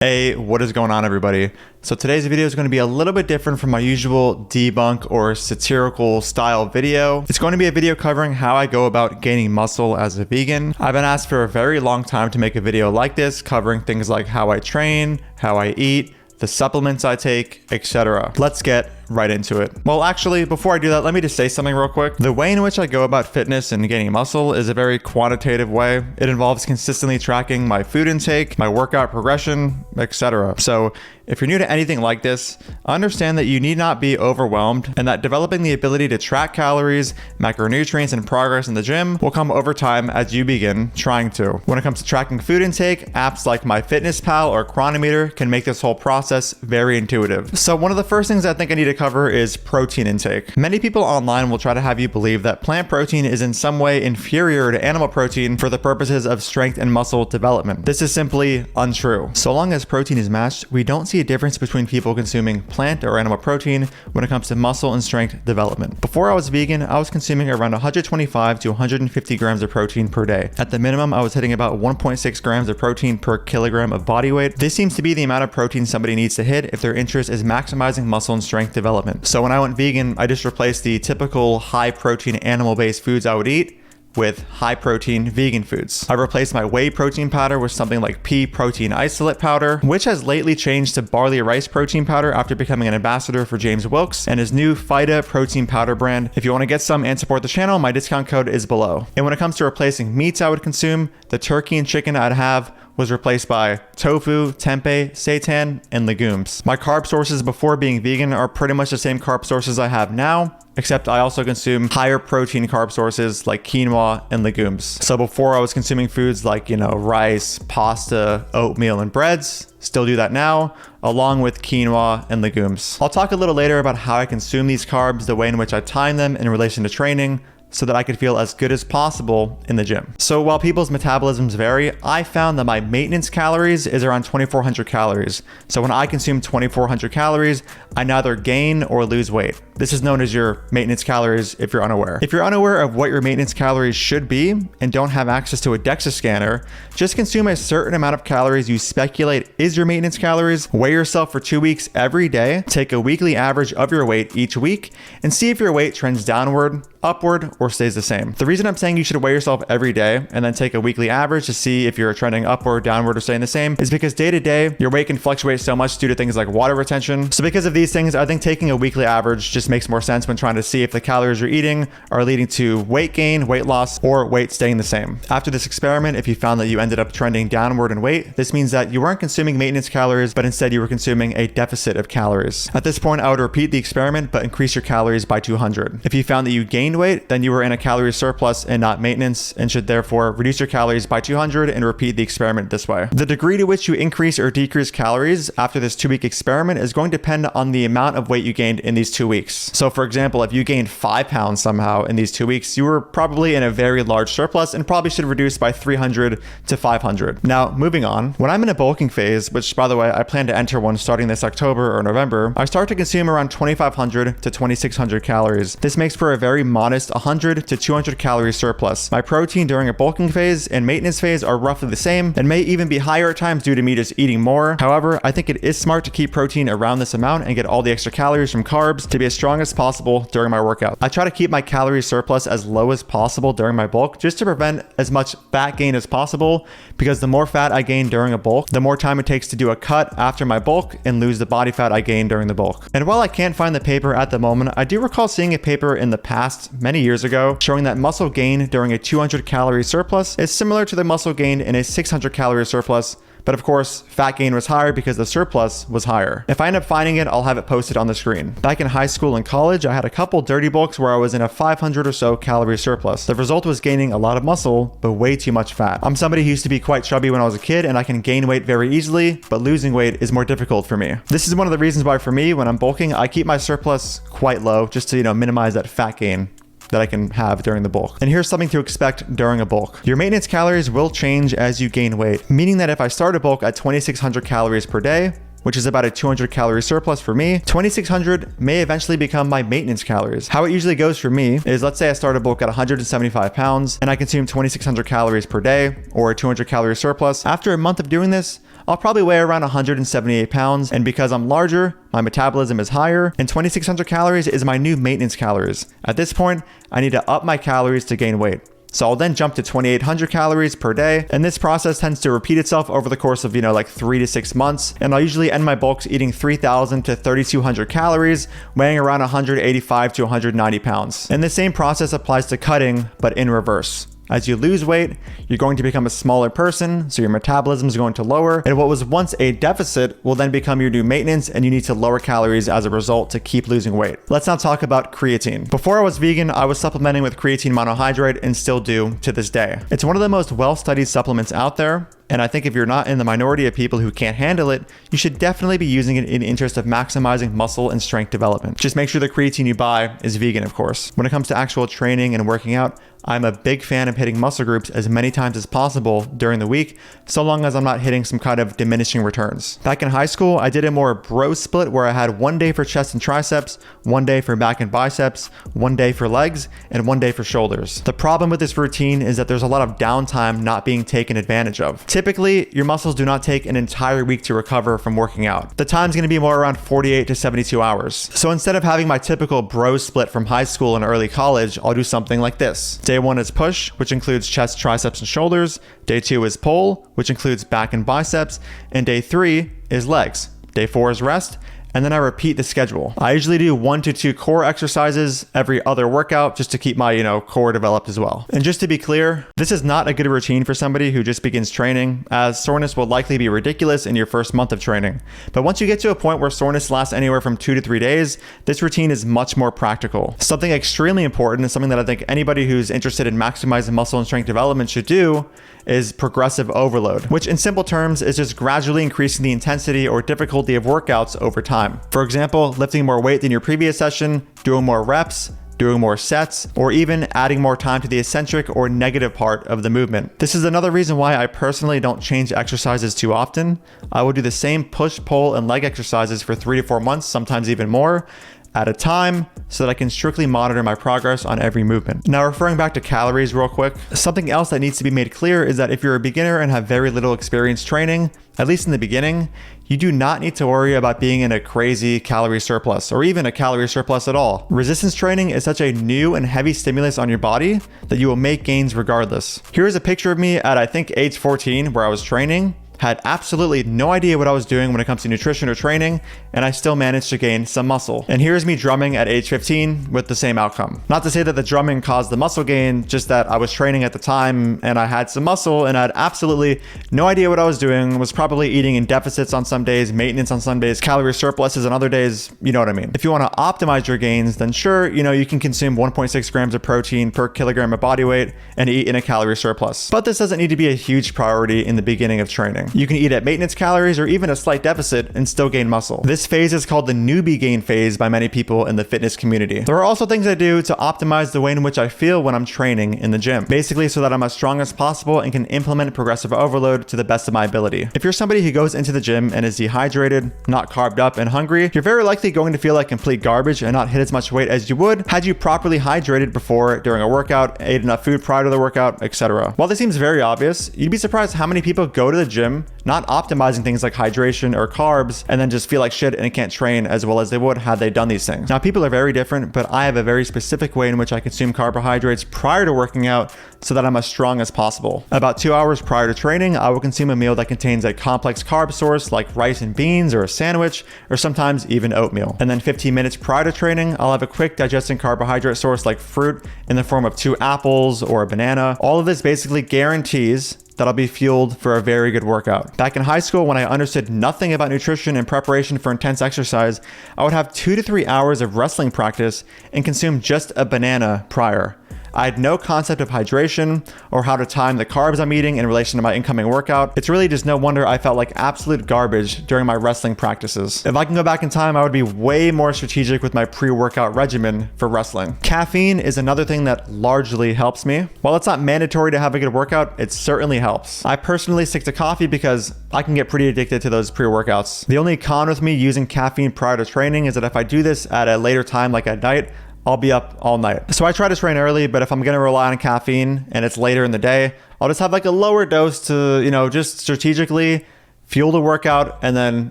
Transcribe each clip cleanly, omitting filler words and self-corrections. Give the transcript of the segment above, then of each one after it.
Hey, what is going on, everybody? So today's video is going to be a little bit different from my usual debunk or satirical style video. It's going to be a video covering how I go about gaining muscle as a vegan. I've been asked for a very long time to make a video like this, covering things like how I train, how I eat, the supplements I take, etc. Let's get right into it. Well, actually, before I do that, let me just say something real quick. The way in which I go about fitness and gaining muscle is a very quantitative way. It involves consistently tracking my food intake, my workout progression, etc. So if you're new to anything like this, understand that you need not be overwhelmed and that developing the ability to track calories, macronutrients, and progress in the gym will come over time as you begin trying to. When it comes to tracking food intake, apps like MyFitnessPal or Chronometer can make this whole process very intuitive. So one of the first things I think I need to cover is protein intake. Many people online will try to have you believe that plant protein is in some way inferior to animal protein for the purposes of strength and muscle development. This is simply untrue. So long as protein is matched, we don't see a difference between people consuming plant or animal protein when it comes to muscle and strength development. Before I was vegan, I was consuming around 125 to 150 grams of protein per day. At the minimum, I was hitting about 1.6 grams of protein per kilogram of body weight. This seems to be the amount of protein somebody needs to hit if their interest is maximizing muscle and strength development. So when I went vegan, I just replaced the typical high protein animal-based foods I would eat with high protein vegan foods. I replaced my whey protein powder with something like pea protein isolate powder, which has lately changed to barley rice protein powder after becoming an ambassador for James Wilks and his new Phyta protein powder brand. If you want to get some and support the channel, my discount code is below. And when it comes to replacing meats I would consume, the turkey and chicken I'd have was replaced by tofu, tempeh, seitan, and legumes. My carb sources before being vegan are pretty much the same carb sources I have now, except I also consume higher protein carb sources like quinoa and legumes. So before I was consuming foods like, rice, pasta, oatmeal, and breads. Still do that now, along with quinoa and legumes. I'll talk a little later about how I consume these carbs, the way in which I time them in relation to training, so that I could feel as good as possible in the gym. So while people's metabolisms vary, I found that my maintenance calories is around 2,400 calories. So when I consume 2,400 calories, I neither gain or lose weight. This is known as your maintenance calories if you're unaware. If you're unaware of what your maintenance calories should be and don't have access to a DEXA scanner, just consume a certain amount of calories you speculate is your maintenance calories, weigh yourself for 2 weeks every day, take a weekly average of your weight each week, and see if your weight trends downward, upward, or stays the same. The reason I'm saying you should weigh yourself every day and then take a weekly average to see if you're trending upward, downward, or staying the same is because day to day, your weight can fluctuate so much due to things like water retention. So because of these things, I think taking a weekly average just makes more sense when trying to see if the calories you're eating are leading to weight gain, weight loss, or weight staying the same. After this experiment, if you found that you ended up trending downward in weight, this means that you weren't consuming maintenance calories, but instead you were consuming a deficit of calories. At this point, I would repeat the experiment, but increase your calories by 200. If you found that you gained weight, then you were in a calorie surplus and not maintenance, and should therefore reduce your calories by 200 and repeat the experiment this way. The degree to which you increase or decrease calories after this 2-week experiment is going to depend on the amount of weight you gained in these 2 weeks. So for example, if you gained 5 pounds somehow in these 2 weeks, you were probably in a very large surplus and probably should reduce by 300 to 500. Now, moving on, when I'm in a bulking phase, which by the way, I plan to enter one starting this October or November, I start to consume around 2,500 to 2,600 calories. This makes for a very modest 100 to 200 calorie surplus. My protein during a bulking phase and maintenance phase are roughly the same and may even be higher at times due to me just eating more. However, I think it is smart to keep protein around this amount and get all the extra calories from carbs to be as strong as possible during my workout. I try to keep my calorie surplus as low as possible during my bulk just to prevent as much fat gain as possible, because the more fat I gain during a bulk, the more time it takes to do a cut after my bulk and lose the body fat I gained during the bulk. And while I can't find the paper at the moment, I do recall seeing a paper in the past many years ago showing that muscle gain during a 200 calorie surplus is similar to the muscle gain in a 600 calorie surplus, but of course, fat gain was higher because the surplus was higher. If I end up finding it, I'll have it posted on the screen. Back in high school and college, I had a couple dirty bulks where I was in a 500 or so calorie surplus. The result was gaining a lot of muscle, but way too much fat. I'm somebody who used to be quite chubby when I was a kid, and I can gain weight very easily, but losing weight is more difficult for me. This is one of the reasons why for me, when I'm bulking, I keep my surplus quite low just to, minimize that fat gain that I can have during the bulk. And here's something to expect during a bulk. Your maintenance calories will change as you gain weight, meaning that if I start a bulk at 2,600 calories per day, which is about a 200 calorie surplus for me, 2,600 may eventually become my maintenance calories. How it usually goes for me is, let's say I start a bulk at 175 pounds and I consume 2,600 calories per day or a 200 calorie surplus. After a month of doing this, I'll probably weigh around 178 pounds, and because I'm larger, my metabolism is higher, and 2600 calories is my new maintenance calories. At this point, I need to up my calories to gain weight. So I'll then jump to 2800 calories per day, and this process tends to repeat itself over the course of, like 3 to 6 months, and I'll usually end my bulks eating 3000 to 3200 calories, weighing around 185 to 190 pounds. And the same process applies to cutting, but in reverse. As you lose weight, you're going to become a smaller person, so your metabolism is going to lower, and what was once a deficit will then become your new maintenance, and you need to lower calories as a result to keep losing weight. Let's now talk about creatine. Before I was vegan, I was supplementing with creatine monohydrate and still do to this day. It's one of the most well-studied supplements out there, and I think if you're not in the minority of people who can't handle it, you should definitely be using it in the interest of maximizing muscle and strength development. Just make sure the creatine you buy is vegan, of course. When it comes to actual training and working out, I'm a big fan of hitting muscle groups as many times as possible during the week, so long as I'm not hitting some kind of diminishing returns. Back in high school, I did a more bro split where I had 1 day for chest and triceps, 1 day for back and biceps, 1 day for legs, and 1 day for shoulders. The problem with this routine is that there's a lot of downtime not being taken advantage of. Typically, your muscles do not take an entire week to recover from working out. The time's going to be more around 48 to 72 hours. So instead of having my typical bro split from high school and early college, I'll do something like this. Day 1 is push, which includes chest, triceps, and shoulders. Day 2 is pull, which includes back and biceps. And day 3 is legs. Day 4 is rest. And then I repeat the schedule. I usually do 1 to 2 core exercises every other workout just to keep my, core developed as well. And just to be clear, this is not a good routine for somebody who just begins training, as soreness will likely be ridiculous in your first month of training. But once you get to a point where soreness lasts anywhere from 2 to 3 days, this routine is much more practical. Something extremely important and something that I think anybody who's interested in maximizing muscle and strength development should do is progressive overload, which in simple terms is just gradually increasing the intensity or difficulty of workouts over time. For example, lifting more weight than your previous session, doing more reps, doing more sets, or even adding more time to the eccentric or negative part of the movement. This is another reason why I personally don't change exercises too often. I will do the same push, pull, and leg exercises for 3 to 4 months, sometimes even more, at a time, so that I can strictly monitor my progress on every movement. Now, referring back to calories real quick, something else that needs to be made clear is that if you're a beginner and have very little experience training, at least in the beginning, you do not need to worry about being in a crazy calorie surplus or even a calorie surplus at all. Resistance training is such a new and heavy stimulus on your body that you will make gains regardless. Here's a picture of me at I think age 14 where I was training. Had absolutely no idea what I was doing when it comes to nutrition or training, and I still managed to gain some muscle. And here's me drumming at age 15 with the same outcome. Not to say that the drumming caused the muscle gain, just that I was training at the time and I had some muscle and I had absolutely no idea what I was doing, was probably eating in deficits on some days, maintenance on some days, calorie surpluses on other days, you know what I mean. If you want to optimize your gains, then sure, you can consume 1.6 grams of protein per kilogram of body weight and eat in a calorie surplus. But this doesn't need to be a huge priority in the beginning of training. You can eat at maintenance calories or even a slight deficit and still gain muscle. This phase is called the newbie gain phase by many people in the fitness community. There are also things I do to optimize the way in which I feel when I'm training in the gym, basically so that I'm as strong as possible and can implement progressive overload to the best of my ability. If you're somebody who goes into the gym and is dehydrated, not carved up, and hungry, you're very likely going to feel like complete garbage and not hit as much weight as you would had you properly hydrated before, during a workout, ate enough food prior to the workout, etc. While this seems very obvious, you'd be surprised how many people go to the gym not optimizing things like hydration or carbs and then just feel like shit and can't train as well as they would had they done these things. Now, people are very different, but I have a very specific way in which I consume carbohydrates prior to working out so that I'm as strong as possible. About 2 hours prior to training, I will consume a meal that contains a complex carb source like rice and beans or a sandwich, or sometimes even oatmeal. And then 15 minutes prior to training, I'll have a quick digesting carbohydrate source like fruit in the form of 2 apples or a banana. All of this basically guarantees that I'll be fueled for a very good workout. Back in high school, when I understood nothing about nutrition and preparation for intense exercise, I would have 2 to 3 hours of wrestling practice and consume just a banana prior. I had no concept of hydration or how to time the carbs I'm eating in relation to my incoming workout. It's really just no wonder I felt like absolute garbage during my wrestling practices. If I can go back in time, I would be way more strategic with my pre-workout regimen for wrestling. Caffeine is another thing that largely helps me. While it's not mandatory to have a good workout, it certainly helps. I personally stick to coffee because I can get pretty addicted to those pre-workouts. The only con with me using caffeine prior to training is that if I do this at a later time, like at night, I'll be up all night. So I try to train early, but if I'm gonna rely on caffeine and it's later in the day, I'll just have like a lower dose to, just strategically fuel to workout, and then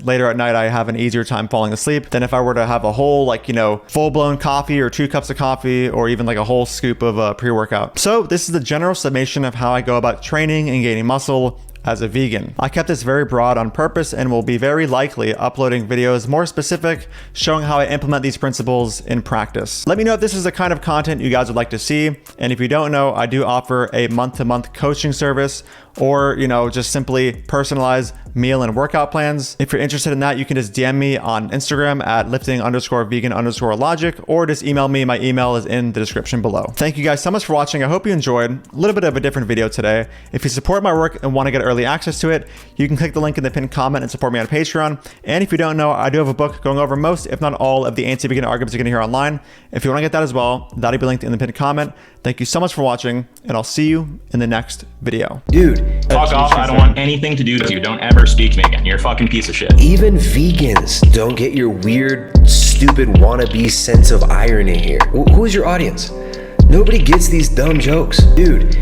later at night I have an easier time falling asleep than if I were to have a whole, like, you know, full-blown coffee or 2 cups of coffee or even like a whole scoop of pre-workout. So this is the general summation of how I go about training and gaining muscle as a vegan. I kept this very broad on purpose and will be very likely uploading videos more specific, showing how I implement these principles in practice. Let me know if this is the kind of content you guys would like to see. And if you don't know, I do offer a month-to-month coaching service, or, you know, just simply personalized meal and workout plans. If you're interested in that, you can just DM me on Instagram at lifting_vegan_logic, or just email me. My email is in the description below. Thank you guys so much for watching. I hope you enjoyed. A little bit of a different video today. If you support my work and want to get early access to it, you can click the link in the pinned comment and support me on Patreon. And if you don't know, I do have a book going over most, if not all, of the anti-vegan arguments you're going to hear online. If you want to get that as well, that'll be linked in the pinned comment. Thank you so much for watching, and I'll see you in the next video. Dude, fuck off. I don't want anything to do with you. Don't ever speak to me again. You're a fucking piece of shit. even vegans don't get your weird, stupid wannabe sense of irony here. Who is your audience? Nobody gets these dumb jokes. Dude,